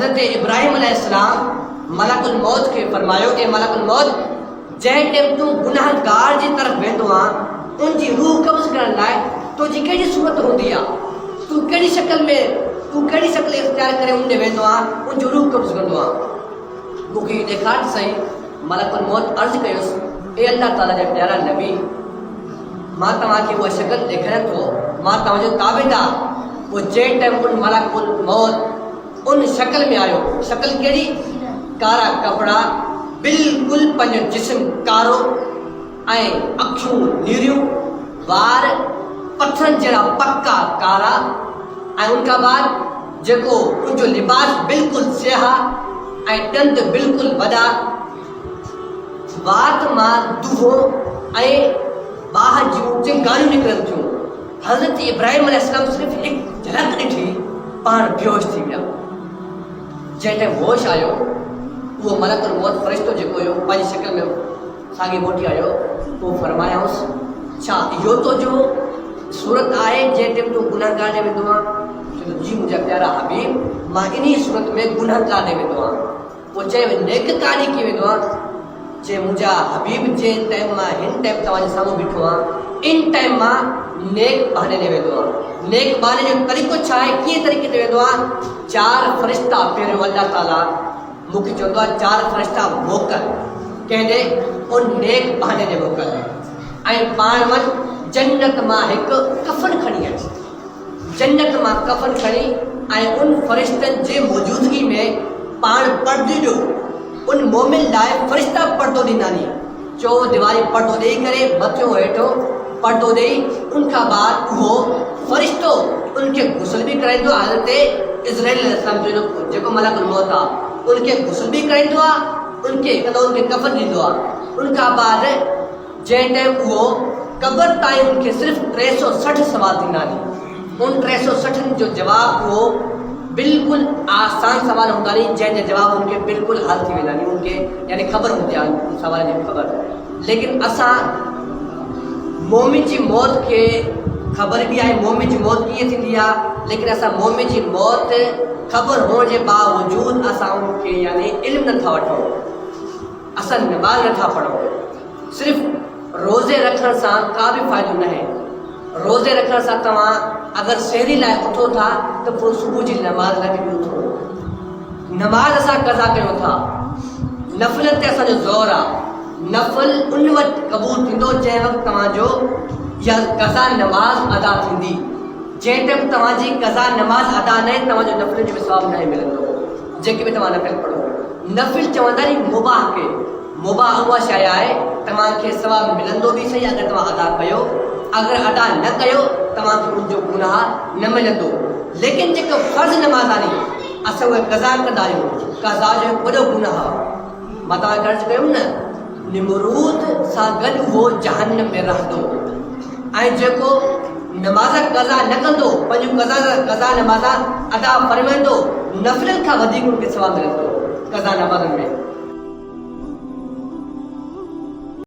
हज़रत इब्राहिम अलैहिस्सलाम मलकुल मौत के फरमायो ए मलकुल मौत जंहिं टाइम तूं गुनाहगार जी तरफ़ वेंदो आहे उनजी रूह कब्ज़ करण लाइ तुंहिंजी कहिड़ी सूरत हूंदी आहे, तूं कहिड़ी शक्ल इख़्तियार करे उन ॾे वेंदो आहे उनजो रूह कब्ज़ कंदो आहे। मूंखे ॾेखार सही। मलकुल मौत अर्ज़ु कयुसि ए अल्लाह ताला जा प्यारा नबी, मां तव्हांखे उहा शक्ल ॾेखारियां थो, मां तव्हांजो ताबेदार। पोइ जंहिं टाइम उन मलकुल मौत उन शक्ल में आयो, शक्ल कहिड़ी? कारा कपड़ा, बिल्कुल पंहिंजो जिस्म कारो ऐं अखियूं नीरियूं, वार पत्थरनि जहिड़ा पक्का कारा ऐं उनखां बाद जेको उनजो लिबास बिल्कुलु सियाह ऐं ॾंद बिल्कुलु वॾा, वात मां दूहो ऐं बाह जूं चिंगारियूं निकिरनि थियूं। हज़रत इब्राहिम अलैहिस्सलाम सिर्फ़ु हिकु झलक ॾिठी पाण बेहोश थी विया। जंहिं टाइम होश आयो उहो मलकुल मौत फ़रिश्तो जेको हुयो पंहिंजी शक्ल में साॻी मोटी आयो। पोइ फरमायाऊंसि छा इहो तुंहिंजो सूरत आहे जंहिं टाइम तूं गुनाहगार ॾे वेंदो आहे? चयो जी मुंहिंजा प्यारा हबीब, मां इन सूरत में गुनाहगार ॾे वेंदो आहियां। पोइ चयो नेककार ॾे कीअं वेंदो आहे? जे मुंहिंजा हबीब जंहिं टाइम मां हिन टाइम तव्हांजे साम्हूं बीठो आहियां इन टाइम मां नेक बहाने ॾे वेंदो आहे। नेक बहाने जो तरीक़ो छा आहे, कीअं तरीक़े ते वेंदो आहे? 4 फ़रिश्ता पहिरियों अल्लाह ताला मूंखे चवंदो आहे 4 फ़रिश्ता मोकल कंहिं ॾे उन नेक बहाने ॾे मोकल ऐं पाण वटि जन्नत मां हिकु कफ़न खणी अच। जन्नत मां कफ़न खणी ऐं उन फ़रिश्तनि जे मौजूदगी में पाण पर्दो ॾियो। उन मोमिन लाइ फ़रिश्ता पर्दो ॾींदा नी, चो दीवारी पर्दो ॾेई करे मथियों हेठो पर्दो ॾेई उनखां बाद उहो फ़रिश्तो उनखे गुस्ल बि कराईंदो आहे। हज़रत इज़राइल अलैहिस्सलाम जो जेको मलकुल मौत आहे उनखे गुस्ल बि कराईंदो आहे, उनखे कफ़न ॾींदो आहे। उनखां बाद जंहिं टाइम उहो क़बर ताईं उनखे सिर्फ़ु 360 सवाल थींदा नी। उन 360 जो जवाबु उहो बिल्कुलु आसान सवाल हूंदा नी जंहिंजा जवाब उनखे बिल्कुलु हल थी वेंदा नी, उनखे यानी ख़बर हूंदी आहे उन सवाल जी ख़बर। लेकिन असां मोमिन जी मौत खे ख़बर बि आहे मोमिन जी मौत कीअं थींदी आहे, लेकिन असां मोमिन जी मौत ख़बर हुअण जे बावजूद असां उनखे यानी इल्मु नथा वठूं, असां नमाज़ नथा पढ़ूं। सिर्फ़ु रोज़े रखण सां का बि फ़ाइदो न आहे। रोज़े रखण सां तव्हां अगरि सहरी लाइ उथो था त पोइ सुबुह जी नमाज़ लाइ बि उथो। नमाज़ असां कज़ा कयूं था, नफ़िलनि ते असांजो ज़ोर आहे। नफ़िल उन वक़्तु क़बूल थींदो जंहिं वक़्तु तव्हांजो या कज़ा नमाज़ अदा थींदी। जंहिं टाइम तव्हांजी कज़ा नमाज़ अदा न आहे तव्हांजो नफ़िल जो बि सवाबु न मिलंदो। जेके बि तव्हां नफ़िल पढ़ो, नफ़िल चवंदा नी मुबाह खे, मुबाह उहा शइ आहे तव्हांखे सवाबु मिलंदो बि सही अगरि तव्हां अदा कयो, अगरि अदा न कयो तव्हांखे उनजो गुनाह न मिलंदो। लेकिन जेको फ़र्ज़ नमाज़ आहे नी असां उहे कज़ा कंदा आहियूं, कज़ा जो वॾो गुनाह आहे। मां तव्हांखे अर्ज़ु कयुमि न निमरूद सां गॾु उहो जहन्नम में रहंदो ऐं जेको नमाज़ कज़ा न कंदो, पंहिंजूं कज़ा नमाज़ अदा फरमाईंदो, नफ़िलनि खां वधीक उनखे सवाबु मिलंदो कज़ा नमाज़नि में।